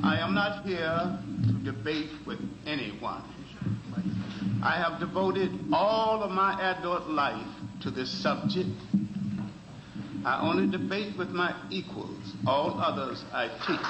I am not here to debate with anyone. I have devoted all of my adult life to this subject. I only debate with my equals. All others I teach.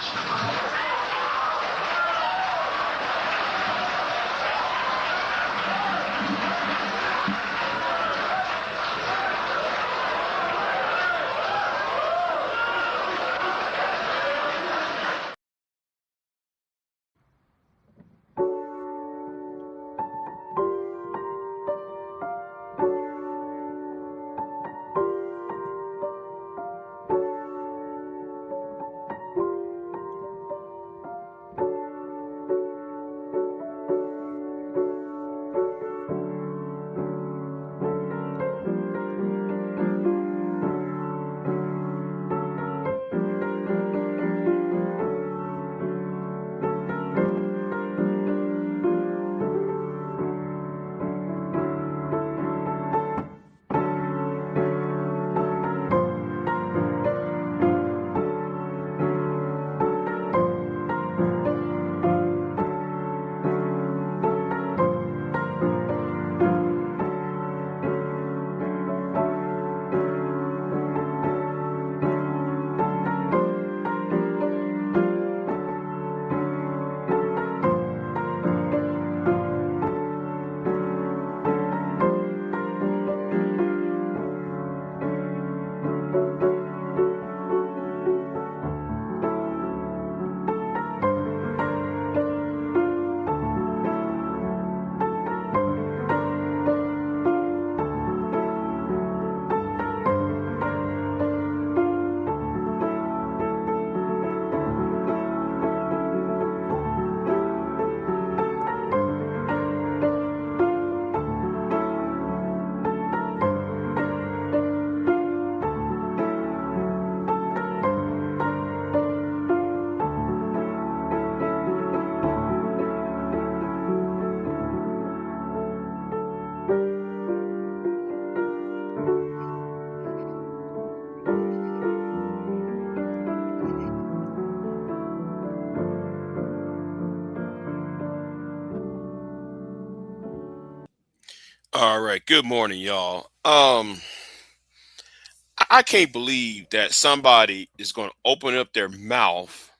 All right. Good morning, y'all. I can't believe that somebody is going to open up their mouth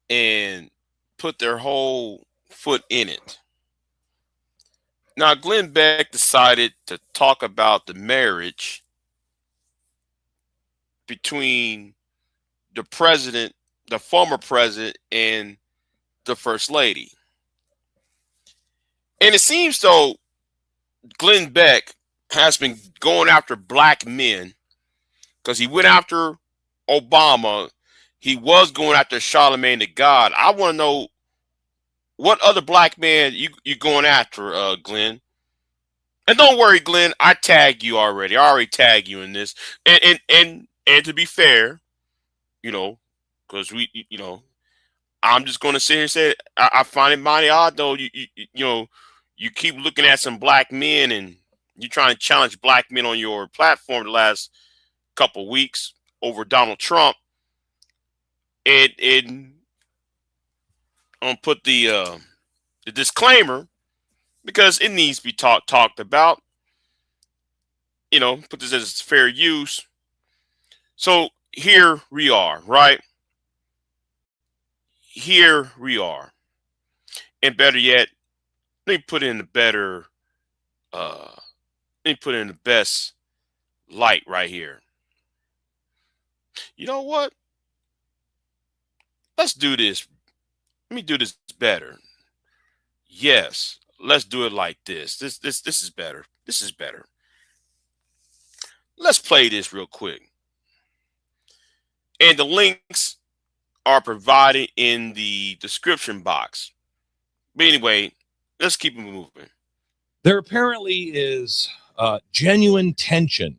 and put their whole foot in it. Now, Glenn Beck decided to talk about the marriage between the president, the former president, and the first lady. And it seems though Glenn Beck has been going after black men because he went after Obama. He was going after Charlemagne the God. I want to know what other black man you going after, Glenn. And don't worry, Glenn, I tagged you already. I already tagged you in this. And to be fair, because I'm just going to sit here and say I find it mighty odd though. You keep looking at some black men and you're trying to challenge black men on your platform the last couple weeks over Donald Trump. And I'm gonna put the disclaimer because it needs to be talked about. Put this as fair use. So here we are, right? Here we are. And better yet, let me put in the better let me put in the best light right here. You know what? Let's do this. Let me do this better. Yes, let's do it like this. This is better. This is better. Let's play this real quick. And the links are provided in the description box. But anyway, let's keep it moving. There apparently is genuine tension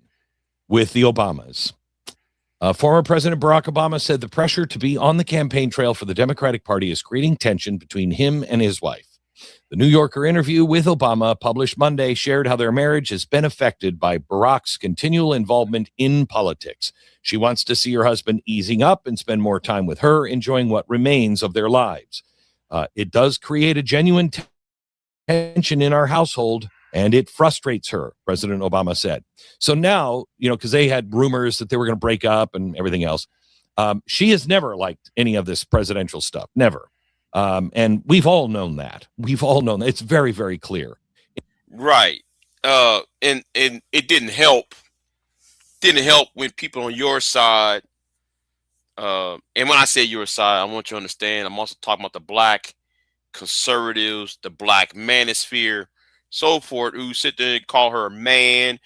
with the Obamas. Former President Barack Obama said the pressure to be on the campaign trail for the Democratic Party is creating tension between him and his wife. The New Yorker interview with Obama, published Monday, shared how their marriage has been affected by Barack's continual involvement in politics. She wants to see her husband easing up and spend more time with her, enjoying what remains of their lives. It does create a genuine tension in our household, and it frustrates her, President Obama said. So now, because they had rumors that they were going to break up and everything else, she has never liked any of this presidential stuff, never. And we've all known that. It's very, very clear. Right. And it didn't help. Didn't help when people on your side, and when I say your side, I want you to understand, I'm also talking about the black conservatives, the black manosphere, so forth, who sit there and call her a man.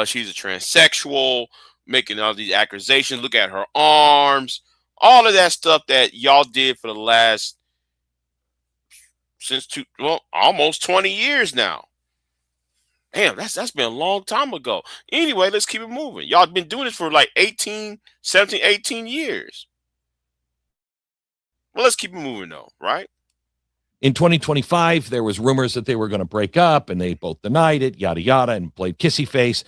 She's a transsexual, making all these accusations. Look at her arms, all of that stuff that y'all did for the last almost 20 years now. Damn, that's been a long time ago. Anyway, let's keep it moving. Y'all been doing this for like 18 years. Well, let's keep it moving though, right? In 2025, there was rumors that they were going to break up, and they both denied it, yada, yada, and played kissy face.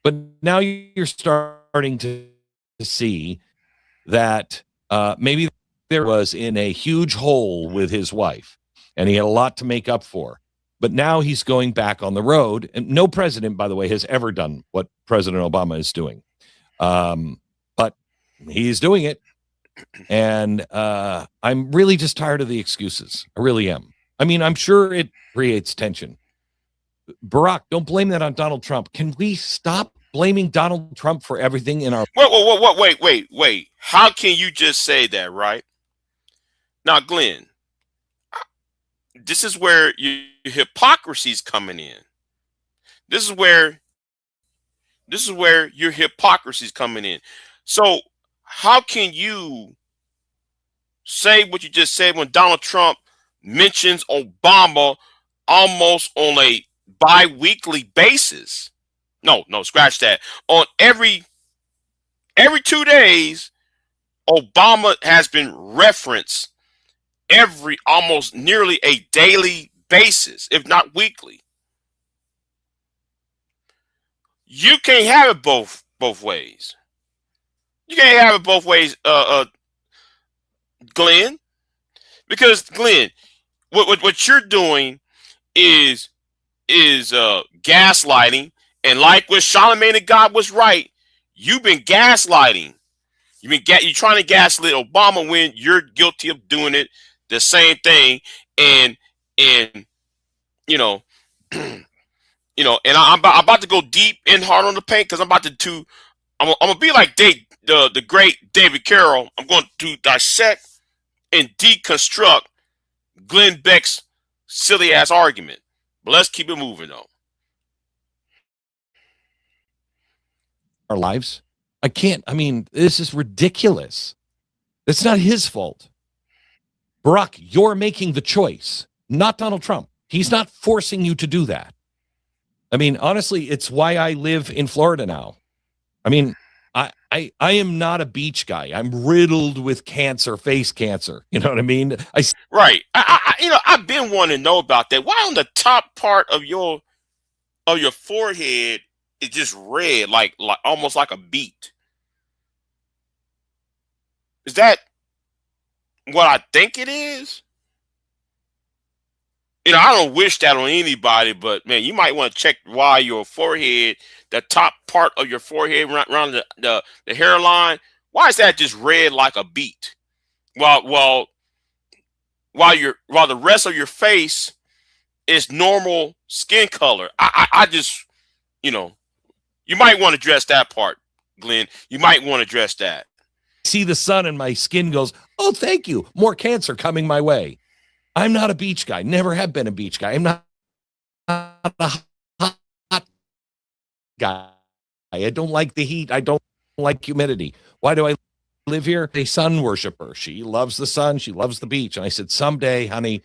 But now you're starting to see that maybe there was in a huge hole with his wife, and he had a lot to make up for. But now he's going back on the road. And no president, by the way, has ever done what President Obama is doing. But he's doing it. And I'm really just tired of the excuses. I really am. I mean, I'm sure it creates tension. Barack, don't blame that on Donald Trump. Can we stop blaming Donald Trump for everything in our... Wait. How can you just say that, right? Now, Glenn, this is where your hypocrisy is coming in. This is where your hypocrisy is coming in. So how can you say what you just said when Donald Trump mentions Obama almost on a bi-weekly basis? No, scratch that. On every 2 days, Obama has been referenced almost nearly a daily basis, if not weekly. You can't have it both ways. You can't have it both ways, Glenn, because Glenn, what you're doing is gaslighting, and like what Charlemagne the God was right, you've been gaslighting. You're trying to gaslight Obama when you're guilty of doing it the same thing, and and I'm about to go deep and hard on the paint, because I'm gonna be like the great David Carroll. I'm going to dissect and deconstruct Glenn Beck's silly ass argument. But let's keep it moving though. Our lives. This is ridiculous. It's not his fault. Barack, you're making the choice, not Donald Trump. He's not forcing you to do that. I mean, honestly, it's why I live in Florida now. I mean, I am not a beach guy. I'm riddled with cancer, face cancer. You know what I mean? Right. I've been wanting to know about that. Why on the top part of your forehead is just red, like almost like a beet? Is that what I think it is? I don't wish that on anybody, but man, you might want to check why your forehead, the top part of your forehead around the hairline, why is that just red like a beet? While the rest of your face is normal skin color. I just, you might want to address that part, Glenn. You might want to address that. See the sun and my skin goes, oh, thank you. More cancer coming my way. I'm not a beach guy. Never have been a beach guy. I'm not a hot guy. I don't like the heat. I don't like humidity. Why do I live here? A sun worshiper. She loves the sun. She loves the beach. And I said, someday, honey,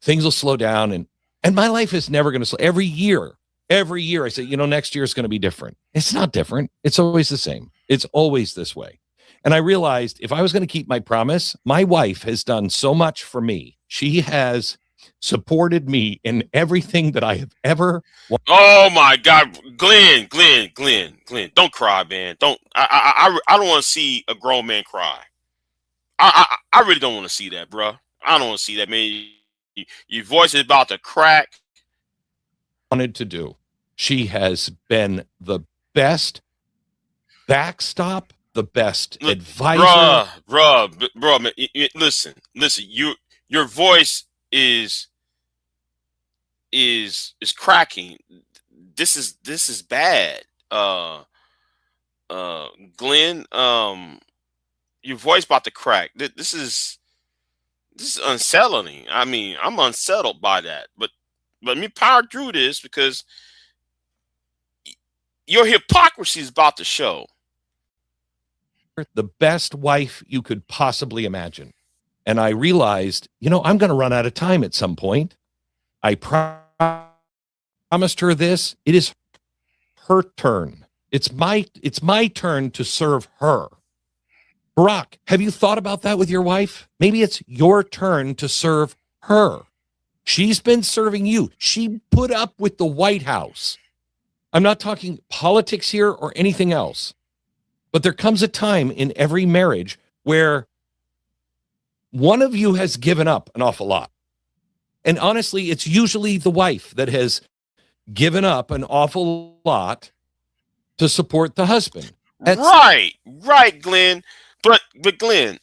things will slow down. And my life is never going to slow. Every year I say, next year is going to be different. It's not different. It's always the same. It's always this way. And I realized if I was going to keep my promise, my wife has done so much for me She has supported me in everything that I have ever wanted. Oh my God, Glenn, don't cry, man. I don't want to see a grown man cry. I really don't want to see that, bro. I don't want to see that, man. Your voice is about to crack. Wanted to do. She has been the best backstop, the best advisor. Bruh, man, listen. Your voice is cracking. This is bad. Glenn, your voice about to crack. This is unsettling. I mean, I'm unsettled by that. But let me power through this because your hypocrisy is about to show. The best wife you could possibly imagine. And I realized, I'm going to run out of time at some point. I promised her this. It is her turn. It's my turn to serve her. Barack, have you thought about that with your wife? Maybe it's your turn to serve her. She's been serving you. She put up with the White House. I'm not talking politics here or anything else. But there comes a time in every marriage where one of you has given up an awful lot. And honestly, it's usually the wife that has given up an awful lot to support the husband. Right, Glenn. But Glenn,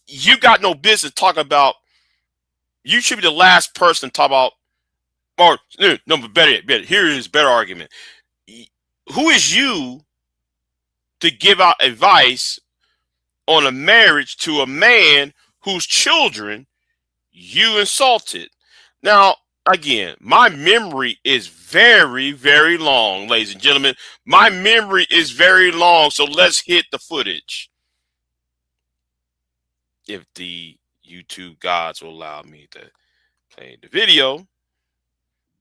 you got no business talking about. You should be the last person to talk about. Or no, but better. Here is a better argument. Who is you to give out advice on a marriage to a man whose children you insulted? Now, again, my memory is very, very long, ladies and gentlemen. My memory is very long, so let's hit the footage. If the YouTube gods will allow me to play the video.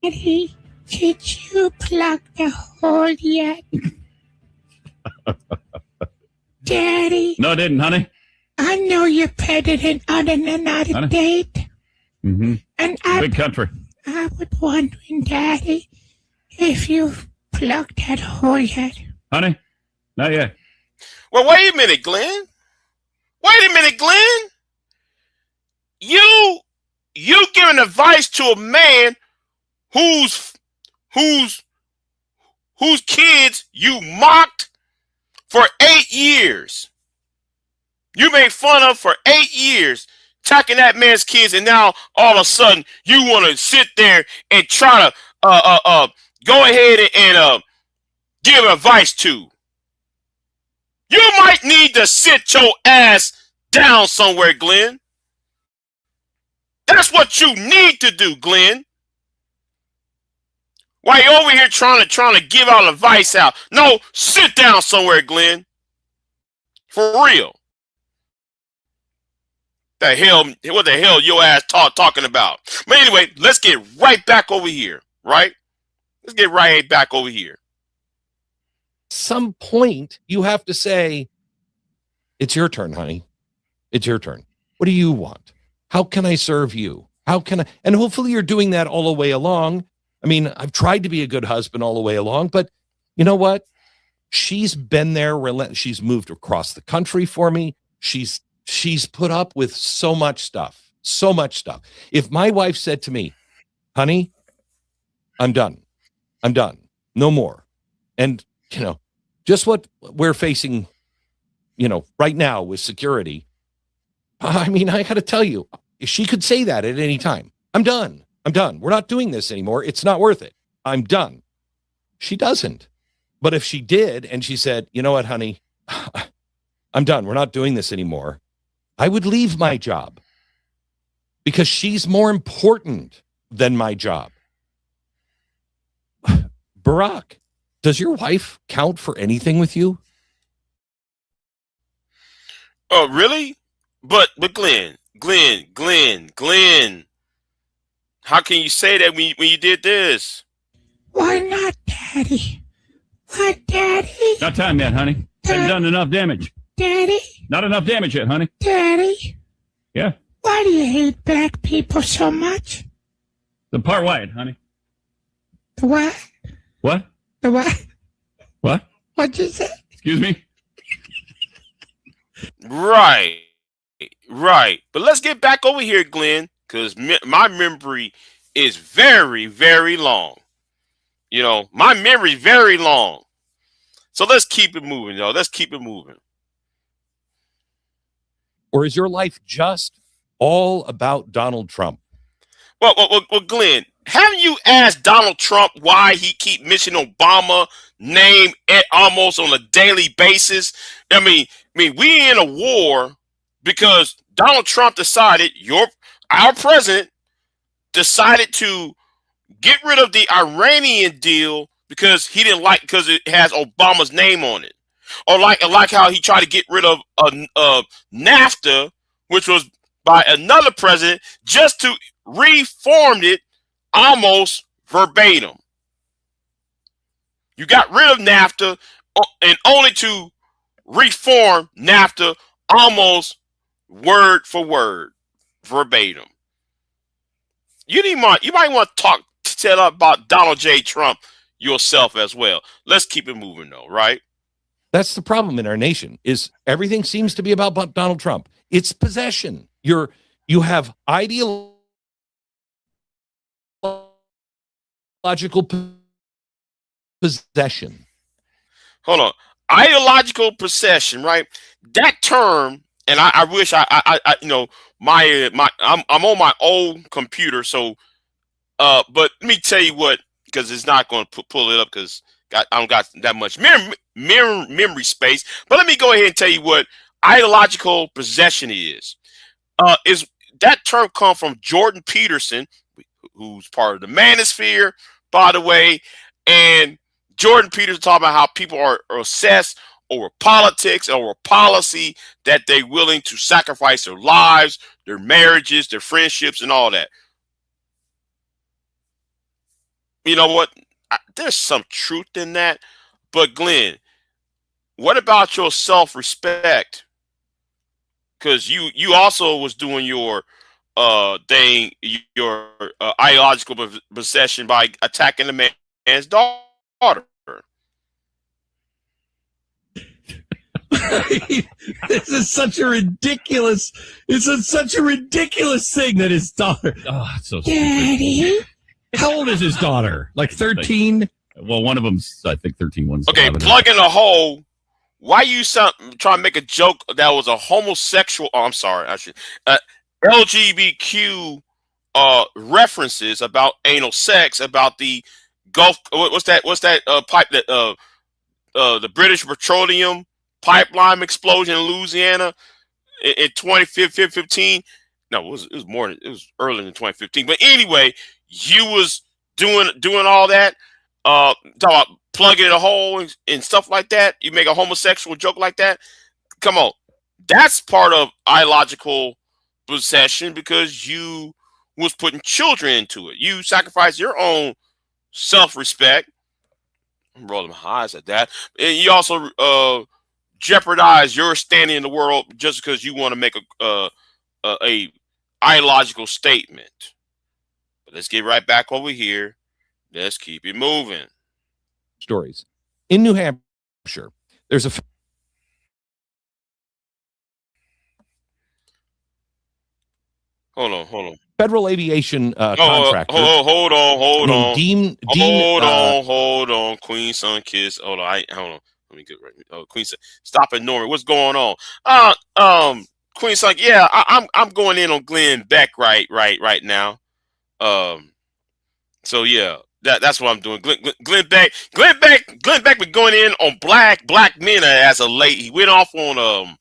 Daddy, did you plug the hole yet? Daddy. No, I didn't, honey. I know you're pregnant on another date. Mm-hmm. And big country. I was wondering, Daddy, if you've plugged that hole yet. Honey, not yet. Well, wait a minute, Glenn. You giving advice to a man whose kids you mocked for 8 years. You made fun of for 8 years, attacking that man's kids, and now all of a sudden you want to sit there and try to go ahead and give advice to. You might need to sit your ass down somewhere, Glenn. That's what you need to do, Glenn. Why you over here trying to give out advice out? No, sit down somewhere, Glenn. For real. What the hell your ass talking about? But anyway, let's get right back over here, right? Let's get right back over here. Some point you have to say, it's your turn, honey. It's your turn. What do you want? How can I serve you? How can I? And hopefully you're doing that all the way along. I mean, I've tried to be a good husband all the way along, but you know what? She's been there. She's moved across the country for me. She's put up with so much stuff. If my wife said to me, honey, I'm done. No more. And, just what we're facing, right now with security. I mean, I got to tell you, she could say that at any time. I'm done. We're not doing this anymore. It's not worth it. I'm done. She doesn't. But if she did, and she said, you know what, honey, I'm done. We're not doing this anymore. I would leave my job because she's more important than my job. Barack, does your wife count for anything with you? Oh, really? But Glenn, how can you say that when you did this? Why not, Daddy? What, Daddy? Not time yet, honey. Haven't done enough damage. Daddy? Not enough damage yet, honey. Daddy? Yeah. Why do you hate black people so much? The part white, honey. The what? What? The what? What? What'd you say? Excuse me? Right. Right. But let's get back over here, Glenn, because my memory is very, very long. You know, my memory is very long. So let's keep it moving, y'all. Let's keep it moving. Or is your life just all about Donald Trump? Well, Glenn, haven't you asked Donald Trump why he keep mentioning Obama name almost on a daily basis? I mean, we in a war because Donald Trump decided, our president decided to get rid of the Iranian deal because he didn't like, because it has Obama's name on it. Or like how he tried to get rid of NAFTA, which was by another president, just to reform it almost verbatim. You got rid of NAFTA and only to reform NAFTA almost word for word, verbatim. You might want to tell about Donald J. Trump yourself as well. Let's keep it moving though, right? That's the problem in our nation, is everything seems to be about Donald Trump. It's possession. You have ideological possession. Hold on. Ideological possession, right? That term, and I wish I you know, I'm on my old computer, so but let me tell you what, because it's not going to pull it up because I don't got that much memory space. But let me go ahead and tell you what ideological possession is. Is that term come from Jordan Peterson, who's part of the Manosphere, by the way, and Jordan Peterson talking about how people are obsessed over politics or policy, that they're willing to sacrifice their lives, their marriages, their friendships, and all that. You know what? There's some truth in that. But Glenn, what about your self-respect? Because you also was doing your thing, your ideological possession by attacking the man's daughter. This is such a ridiculous. Such a ridiculous thing that his daughter. Oh, it's so stupid. Daddy? How old is his daughter? Like 13? Well, one of them's, I think, 13. One's Okay, 11. plug in a hole. Why you trying to make a joke that was a homosexual? Oh, I'm sorry. I should LGBTQ references about anal sex, about the Gulf. What's that pipe that the British Petroleum pipeline explosion in Louisiana in 2015? No, it was more. It was earlier than 2015. But anyway, you was doing all that. Talk about plugging in a hole and stuff like that. You make a homosexual joke like that. Come on, that's part of ideological possession because you was putting children into it. You sacrificed your own self-respect. I'm rolling my eyes at that. And you also jeopardize your standing in the world just because you want to make a ideological statement. But let's get right back over here. Let's keep it moving. Stories. In New Hampshire, there's a Hold on. federal aviation contractor. Hold on. Hold on. Queen Son Kiss. Hold on. Let me get right. Oh, Queen Son. Stop ignoring. What's going on? Queen Son. Yeah, I'm going in on Glenn Beck right now. So yeah, that's what I'm doing. Glenn Beck been going in on black men as of late. He went off on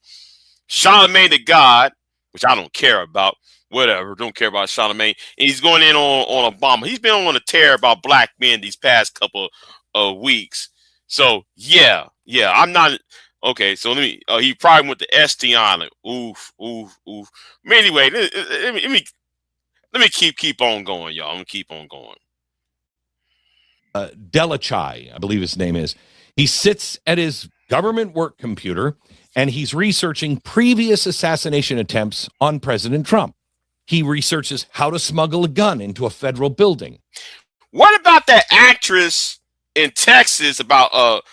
Charlemagne the God, which I don't care about. Whatever, don't care about Charlemagne. And he's going in on Obama. He's been on a tear about black men these past couple of weeks. So yeah, I'm not okay. So let me. He probably went to St. Island. Oof. Anyway, let me keep on going, y'all. I'm gonna keep on going. Delachai, I believe his name is. He sits at his government work computer and he's researching previous assassination attempts on President Trump. he researches how to smuggle a gun into a federal building. What about that actress in Texas about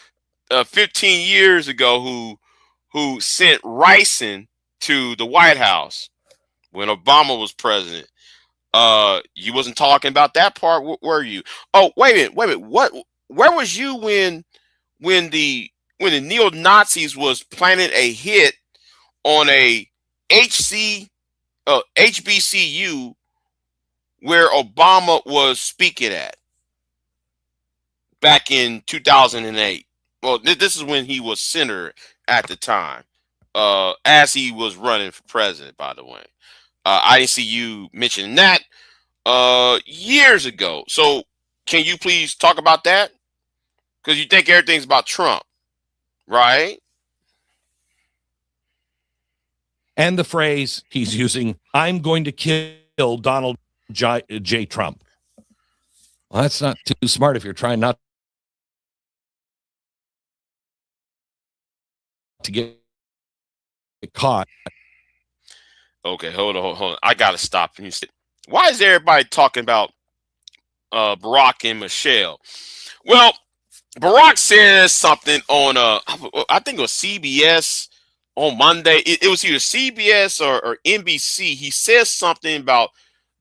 15 years ago who sent ricin to the White House when Obama was president? You wasn't talking about that part, were you? Oh, wait a minute. Where was you when the neo-Nazis was planning a hit on a HBCU where Obama was speaking at back in 2008? Well, this is when he was senator at the time, as he was running for president, by the way. I didn't see you mentioning that years ago. So can you please talk about that? Because you think everything's about Trump, right? And the phrase he's using, I'm going to kill Donald J. Trump. Well, that's not too smart if you're trying not to get caught. Okay, hold on. I got to stop. Why is everybody talking about Barack and Michelle? Well, Barack says something on, I think it was CBS on Monday. It was either CBS or NBC. He says something about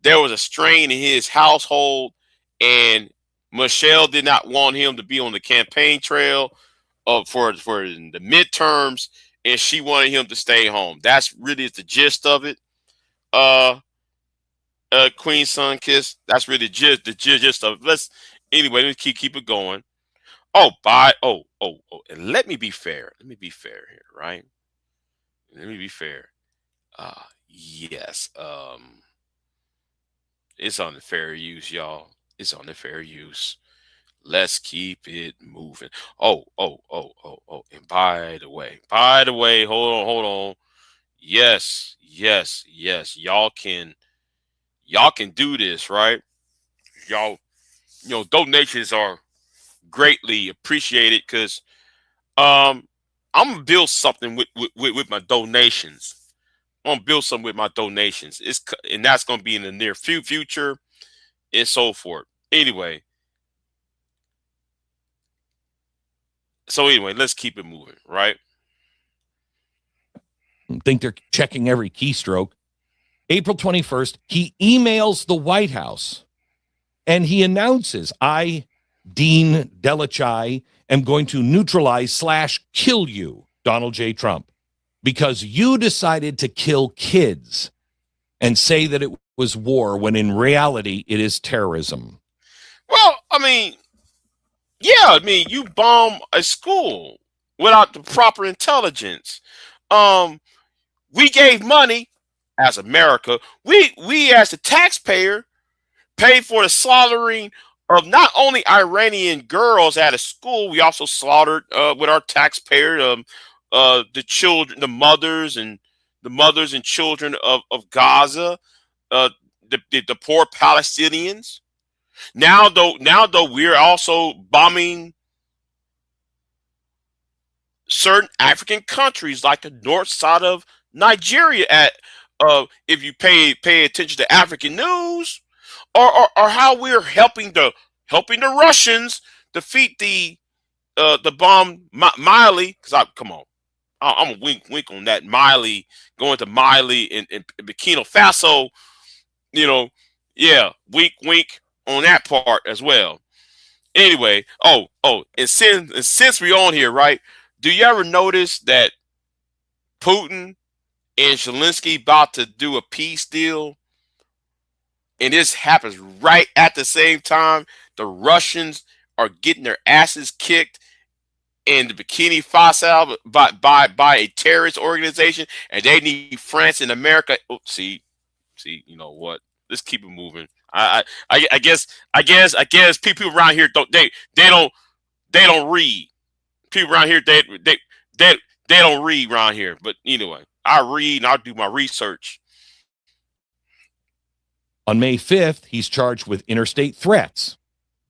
there was a strain in his household, and Michelle did not want him to be on the campaign trail for the midterms, and she wanted him to stay home. That's really the gist of it. Queen Sun Kiss. That's really the gist of it. Let's keep it going. And let me be fair. Let me be fair here, right? Let me be fair. Yes. It's on the fair use, y'all. It's on the fair use. Let's keep it moving. And by the way, hold on. Yes. Y'all can do this, right? Y'all, donations are greatly appreciated, because I'm gonna build something with my donations. I'm gonna build something with my donations. And that's gonna be in the near future and so forth. Anyway, let's keep it moving, right? I think they're checking every keystroke. April 21st, he emails the White House and he announces, I, Dean Delachai, am going to neutralize / kill you, Donald J. Trump, because you decided to kill kids and say that it was war when in reality it is terrorism. Well, you bomb a school without the proper intelligence. We gave money as America. We as the taxpayer paid for the slaughtering of not only Iranian girls at a school. We also slaughtered with our taxpayer the children, the mothers and children of Gaza, the poor Palestinians. Now though we're also bombing certain African countries like the north side of Nigeria. If you pay attention to African news, or how we're helping the Russians defeat the bomb Mali. Because I'm a wink on that. Mali, going to Mali and Burkina Faso. Wink on that part as well. Anyway, and since we're on here, right? Do you ever notice that Putin and Zelensky about to do a peace deal, and this happens right at the same time the Russians are getting their asses kicked in the Burkina Faso by a terrorist organization, and they need France and America? See, you know what? Let's keep it moving. I guess people around here don't read. People around here they don't read around here. But anyway, I read and I do my research. On May 5th, he's charged with interstate threats.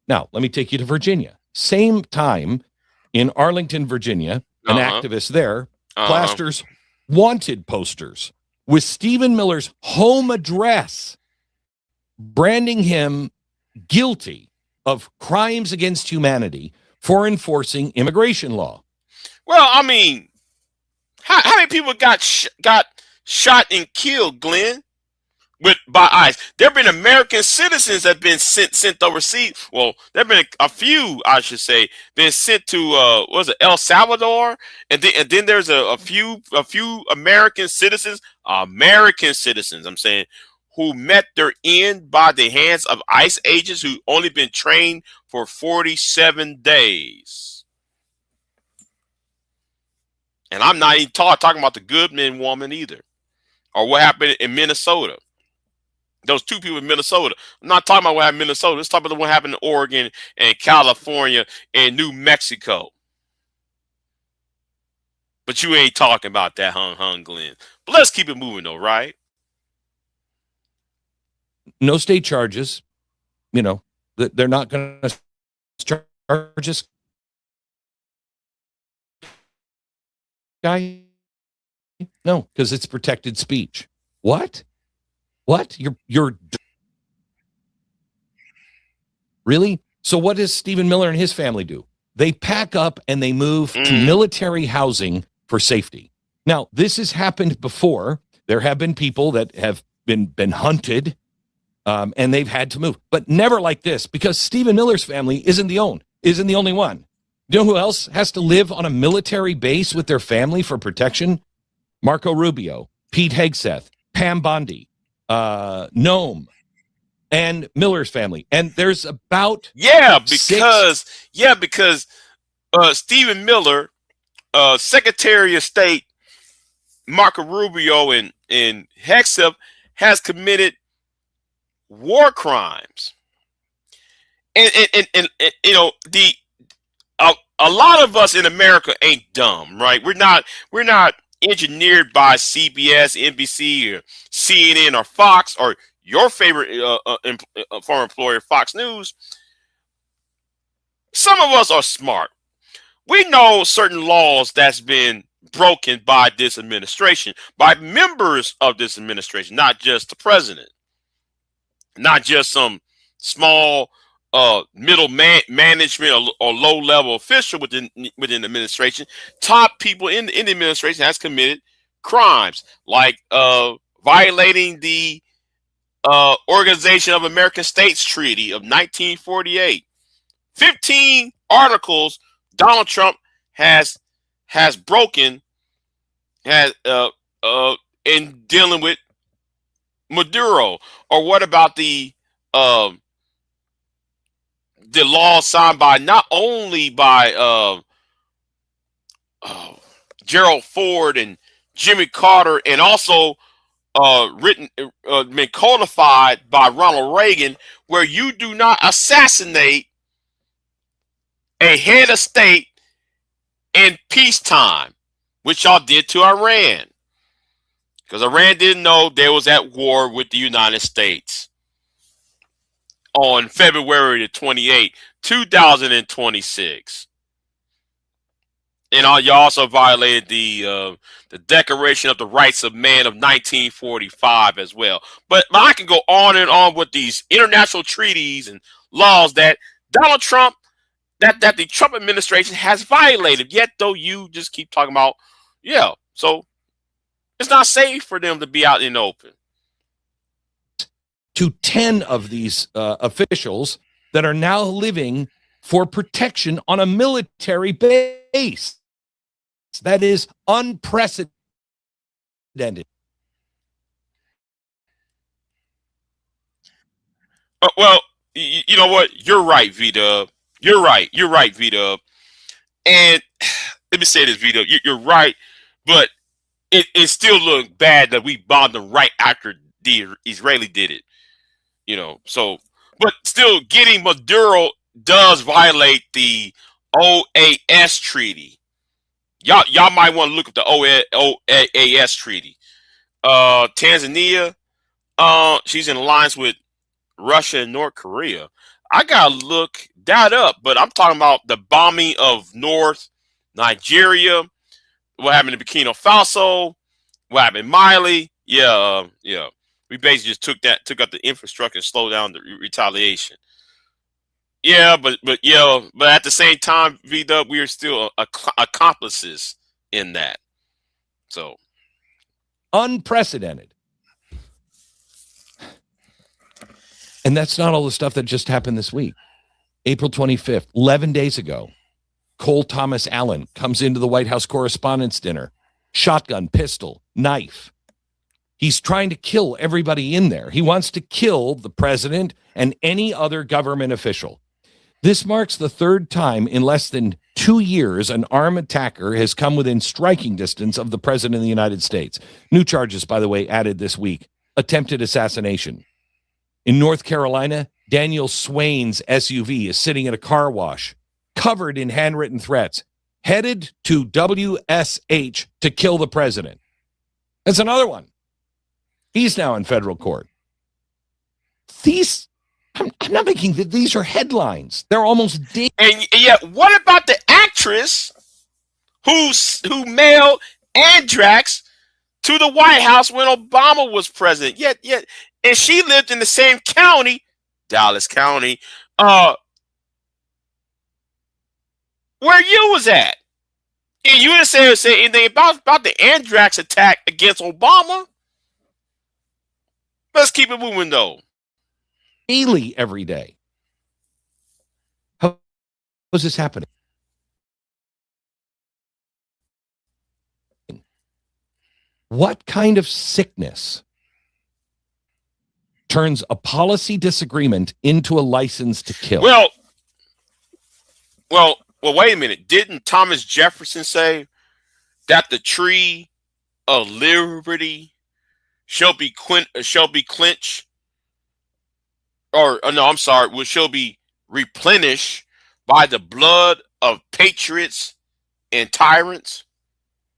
Now, let me take you to Virginia. Same time in Arlington, Virginia, an activist there plasters wanted posters with Stephen Miller's home address, branding him guilty of crimes against humanity for enforcing immigration law. Well, I mean, how many people got shot and killed, Glenn, by ICE? There have been American citizens that have been sent overseas. Well, there have been a few, I should say, been sent to what was it, El Salvador, and then there's a few American citizens, I'm saying, who met their end by the hands of ICE agents who only been trained for 47 days. And I'm not even talking about the Goodman woman either, or what happened in Minnesota. Those two people in Minnesota. I'm not talking about what happened in Minnesota. Let's talk about what happened in Oregon and California and New Mexico. But you ain't talking about that, Glenn. But let's keep it moving, though, right? No state charges. You know, they're not going to charge this guy. No, because it's protected speech. What? You're really? So what does Stephen Miller and his family do? They pack up and they move to military housing for safety. Now, this has happened before. There have been people that have been hunted, and they've had to move, but never like this, because Stephen Miller's family isn't the only one. You know who else has to live on a military base with their family for protection? Marco Rubio, Pete Hegseth, Pam Bondi, Noam, and Miller's family. And there's about because Stephen Miller, Secretary of State Marco Rubio and Hegseth has committed war crimes. And you know, a lot of us in America ain't dumb, right? We're not engineered by CBS, NBC, or CNN, or Fox, or your favorite former employer, Fox News. Some of us are smart. We know certain laws that's been broken by this administration, by members of this administration, not just the president, not just some small middle management or low level official within the administration. Top people in the administration has committed crimes like violating the Organization of American States Treaty of 1948. 15 articles Donald Trump has broken in dealing with Maduro. Or what about the law signed by not only by Gerald Ford and Jimmy Carter, and also been codified by Ronald Reagan, where you do not assassinate a head of state in peacetime, which y'all did to Iran, because Iran didn't know they was at war with the United States on February the 28th, 2026. And you also violated the Declaration of the Rights of Man of 1945 as well. But I can go on and on with these international treaties and laws that Donald Trump, that the Trump administration has violated. Yet, though, you just keep talking about, so it's not safe for them to be out in the open. To 10 of these officials that are now living for protection on a military base. That is unprecedented. Well, you know what? You're right, V-Dub. You're right, V-Dub. And let me say this, V-Dub. You're right, but it still looks bad that we bombed them right after the Israeli did it. You know, so, but still, getting Maduro does violate the OAS treaty. Y'all might want to look at the OAS treaty. Tanzania, she's in alliance with Russia and North Korea. I gotta look that up, but I'm talking about the bombing of North Nigeria, what happened in Burkina Faso, what happened in Mali, Yeah. We basically just took out the infrastructure and slowed down the retaliation. Yeah, but at the same time, V-Dub, we are still accomplices in that. So Unprecedented. And that's not all the stuff that just happened this week. April 25th, 11 days ago, Cole Thomas Allen comes into the White House Correspondents' Dinner. Shotgun, pistol, knife. He's trying to kill everybody in there. He wants to kill the president and any other government official. This marks the third time in less than 2 years an armed attacker has come within striking distance of the president of the United States. New charges, by the way, added this week. Attempted assassination. In North Carolina, Daniel Swain's SUV is sitting at a car wash, covered in handwritten threats, headed to WSH to kill the president. That's another one. He's now in federal court. I'm not making that. These are headlines. They're almost daily. and yeah, what about the actress who mailed Andrax to the White House when Obama was president? Yet, and she lived in the same county, Dallas County, where you was at. And you didn't say anything about the Andrax attack against Obama. Let's keep it moving, though. Daily every day. How is this happening? What kind of sickness turns a policy disagreement into a license to kill? Well, wait a minute. Didn't Thomas Jefferson say that the tree of liberty shall be clenched, or no, I'm sorry, shall be replenished by the blood of patriots and tyrants?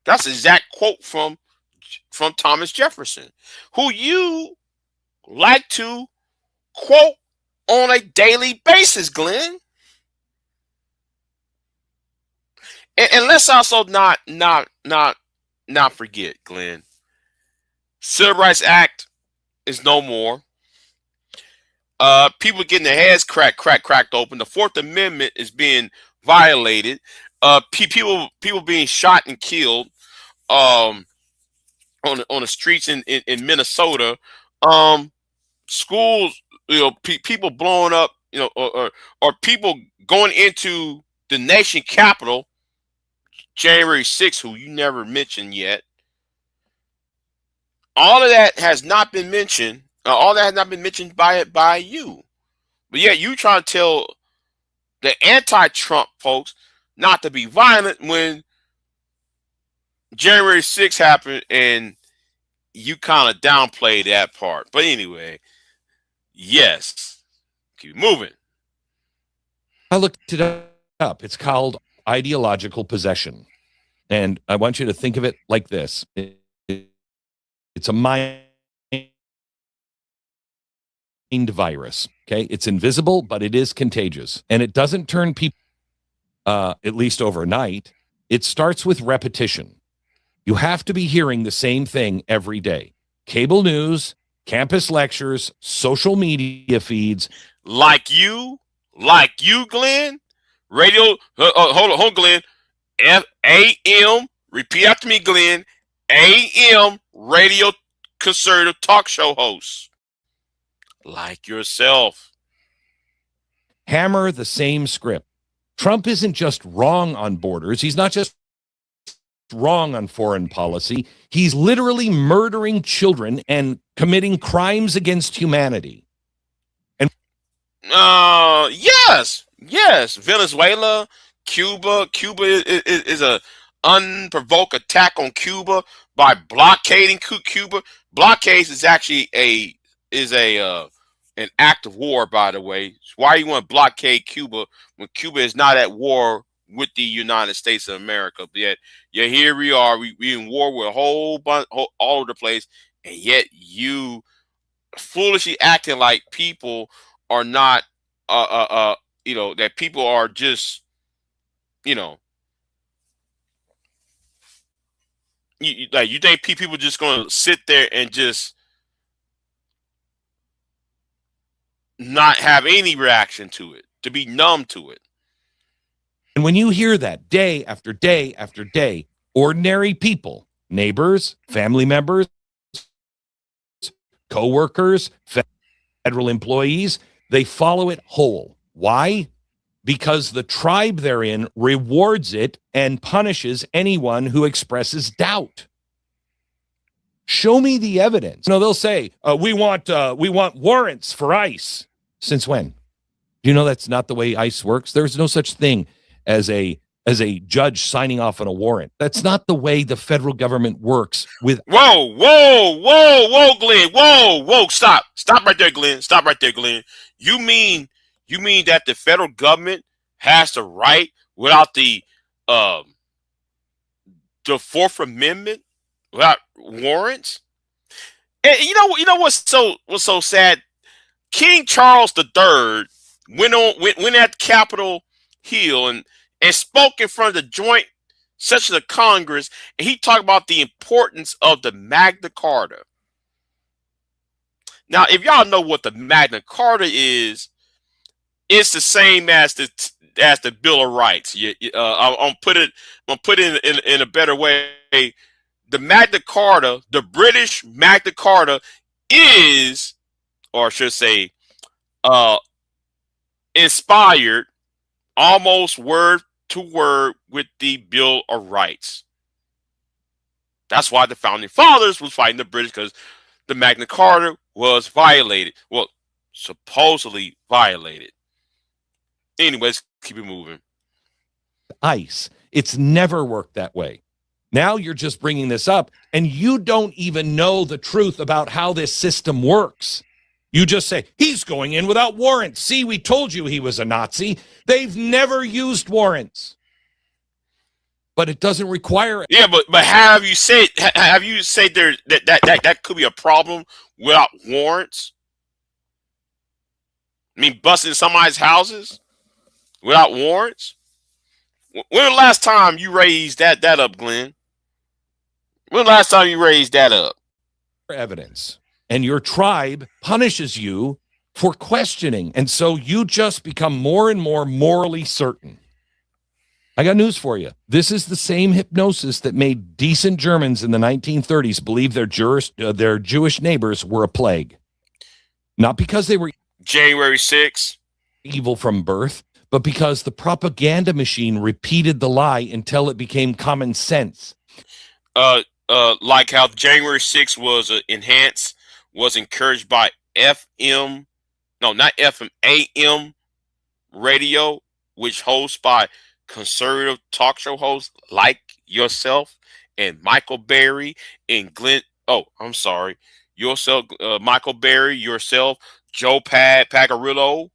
That's an exact quote from Thomas Jefferson, who you like to quote on a daily basis, Glenn. And let's also not forget, Glenn. Civil Rights Act is no more. People getting their heads cracked open. The Fourth Amendment is being violated. People being shot and killed on the streets in Minnesota. Schools, people blowing up, or people going into the nation capital January 6th, who you never mentioned yet. All of that has not been mentioned. All that has not been mentioned by you. But yet you try to tell the anti-Trump folks not to be violent when January 6th happened, and you kind of downplay that part. But anyway, yes, keep moving. I looked it up. It's called Ideological Possession. And I want you to think of it like this. It's a mind virus, okay? It's invisible, but it is contagious. And it doesn't turn people, at least overnight. It starts with repetition. You have to be hearing the same thing every day. Cable news, campus lectures, social media feeds. Like you, Glenn. Radio, hold on, Glenn. AM, repeat after me, Glenn. AM radio conservative talk show hosts. Like yourself. Hammer the same script. Trump isn't just wrong on borders. He's not just wrong on foreign policy. He's literally murdering children and committing crimes against humanity. And yes. Venezuela, Cuba is a unprovoked attack on Cuba by blockading Cuba. Blockades is actually an act of war, by the way. Why you want to blockade Cuba when Cuba is not at war with the United States of America? But yet here we are. We in war with a whole bunch, all over the place, and yet you foolishly acting like people are not, that people are just, you think people just going to sit there and just not have any reaction to it, to be numb to it? And when you hear that day after day after day, ordinary people, neighbors, family members, co-workers, federal employees, they follow it whole. Why? Because the tribe they're in rewards it and punishes anyone who expresses doubt. Show me the evidence. No, they'll say, we want warrants for ICE. Since when? Do you know that's not the way ICE works? There's no such thing as a judge signing off on a warrant. That's not the way the federal government works with. Whoa, Glenn. Whoa. Stop right there, Glenn. Stop right there, Glenn. You mean that the federal government has the right without the Fourth Amendment, without warrants? And you know what's so sad? King Charles III went at Capitol Hill and spoke in front of the joint session of Congress, and he talked about the importance of the Magna Carta. Now, if y'all know what the Magna Carta is, it's the same as the Bill of Rights. I'm put it in a better way. The Magna Carta, the British Magna Carta, is, or I should say, inspired almost word to word with the Bill of Rights. That's why the founding fathers was fighting the British, because the Magna Carta was violated. Well, supposedly violated. Anyways, keep it moving. ICE. It's never worked that way. Now you're just bringing this up, and you don't even know the truth about how this system works. You just say, he's going in without warrants. See, we told you he was a Nazi. They've never used warrants. But it doesn't require it. Yeah, but have you said there that could be a problem without warrants? I mean, busting somebody's houses without warrants? When the last time you raised that up, Glenn? When the last time you raised that up? Evidence. And your tribe punishes you for questioning. And so you just become more and more morally certain. I got news for you. This is the same hypnosis that made decent Germans in the 1930s believe their Jewish neighbors were a plague. Not because they were January 6th. Evil from birth, but because the propaganda machine repeated the lie until it became common sense. Like how January 6th was encouraged by AM radio, which hosts by conservative talk show hosts like yourself and Michael Berry and Glenn. Oh, I'm sorry. Yourself, Michael Berry, yourself, Joe Pagarillo,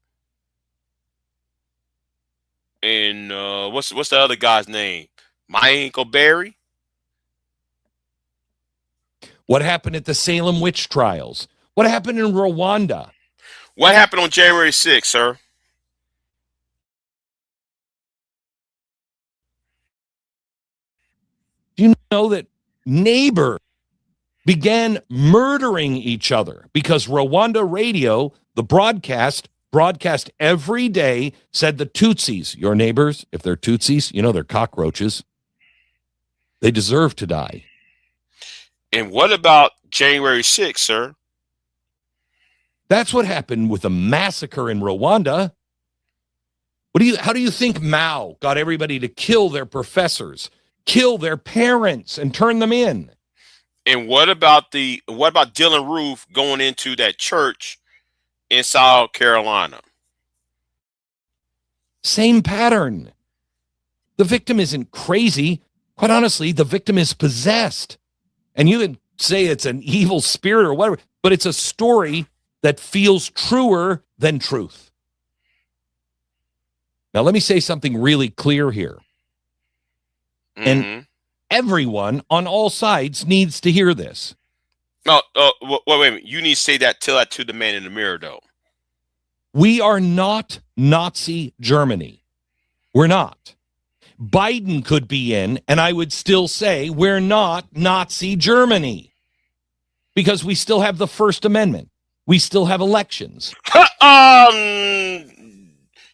and what's the other guy's name? Michael Berry. What happened at the Salem witch trials? What happened in Rwanda? What happened on January 6th, sir? Do you know that neighbors began murdering each other because Rwanda radio, the broadcast every day, said the Tutsis, your neighbors, if they're Tutsis, they're cockroaches. They deserve to die. And what about January 6th, sir? That's what happened with the massacre in Rwanda. How do you think Mao got everybody to kill their professors, kill their parents, and turn them in? And what about Dylan Roof going into that church in South Carolina? Same pattern. The victim isn't crazy. Quite honestly, the victim is possessed. And you can say it's an evil spirit or whatever, but it's a story that feels truer than truth. Now, let me say something really clear here. Mm-hmm. And everyone on all sides needs to hear this. No, wait a minute. You need to tell that to the man in the mirror, though. We are not Nazi Germany. We're not. Biden could be in, and I would still say we're not Nazi Germany because we still have the First Amendment. We still have elections.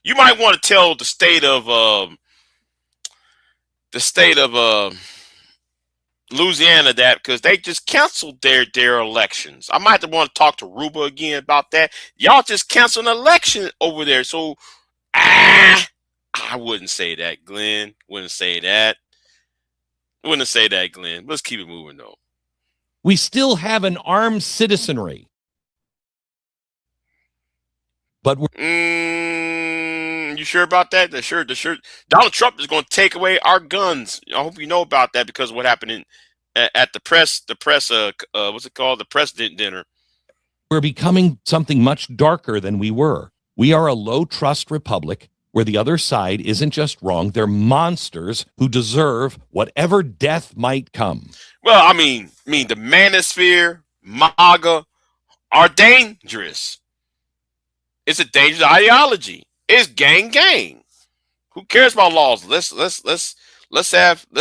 You might want to tell the state of Louisiana that, because they just canceled their elections. I might want to talk to Ruba again about that. Y'all just canceled an election over there. So I wouldn't say that, Glenn. Wouldn't say that, Glenn. Let's keep it moving though. We still have an armed citizenry. But you sure about that? The sure. Donald Trump is going to take away our guns. I hope you know about that, because of what happened at the press. What's it called? The president dinner. we're becoming something much darker than we were. We are a low trust republic where the other side isn't just wrong. They're monsters who deserve whatever death might come. Well, I mean, the manosphere, MAGA are dangerous. It's a dangerous ideology. It's gang. Who cares about laws? Let's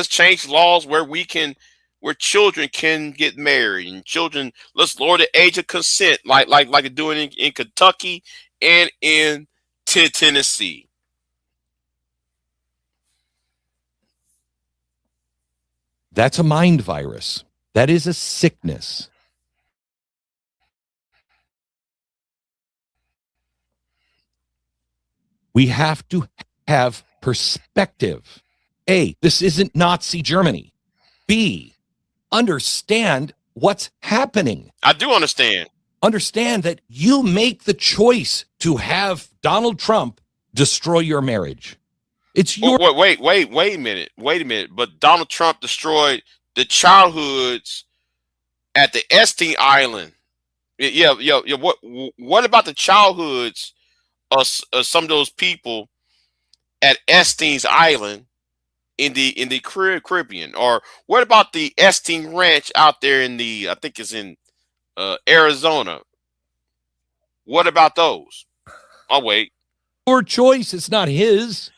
change laws where children can get married, and children, let's lower the age of consent, like they're doing in Kentucky and in Tennessee. That's a mind virus. That is a sickness. We have to have perspective. A, this isn't Nazi Germany. B, understand what's happening. I do understand. Understand that you make the choice to have Donald Trump destroy your marriage. It's your... Wait a minute. But Donald Trump destroyed the childhoods at the Epstein Island. Yeah. What about the childhoods of some of those people at Epstein's Island in the Caribbean? Or what about the Epstein Ranch out there I think it's in Arizona? What about those? Oh, wait. Your choice. It's not his.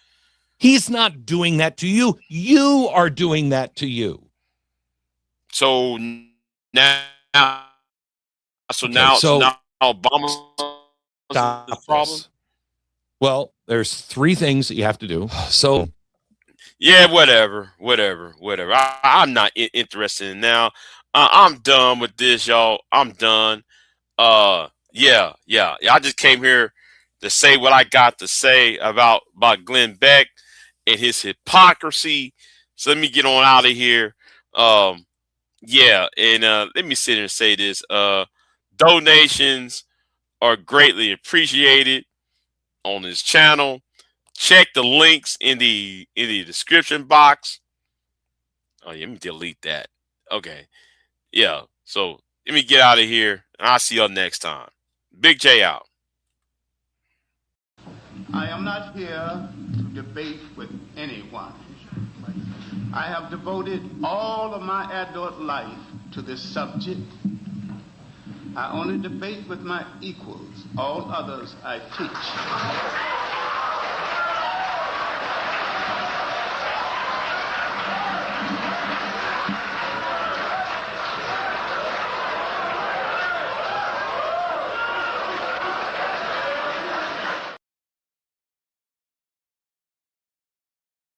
He's not doing that to you. You are doing that to you. So now Obama's the problem. This. Well, there's three things that you have to do. So yeah, whatever. I'm not interested in now. I'm done with this, y'all. I'm done. Yeah. I just came here to say what I got to say about Glenn Beck and his hypocrisy. So let me get on out of here. Yeah, and let me sit here and say this. Donations are greatly appreciated on this channel. Check the links in the description box. Oh, yeah, let me delete that. Okay. Yeah, so let me get out of here, and I'll see y'all next time. Big J out. I am not here to debate with anyone. I have devoted all of my adult life to this subject. I only debate with my equals. All others I teach.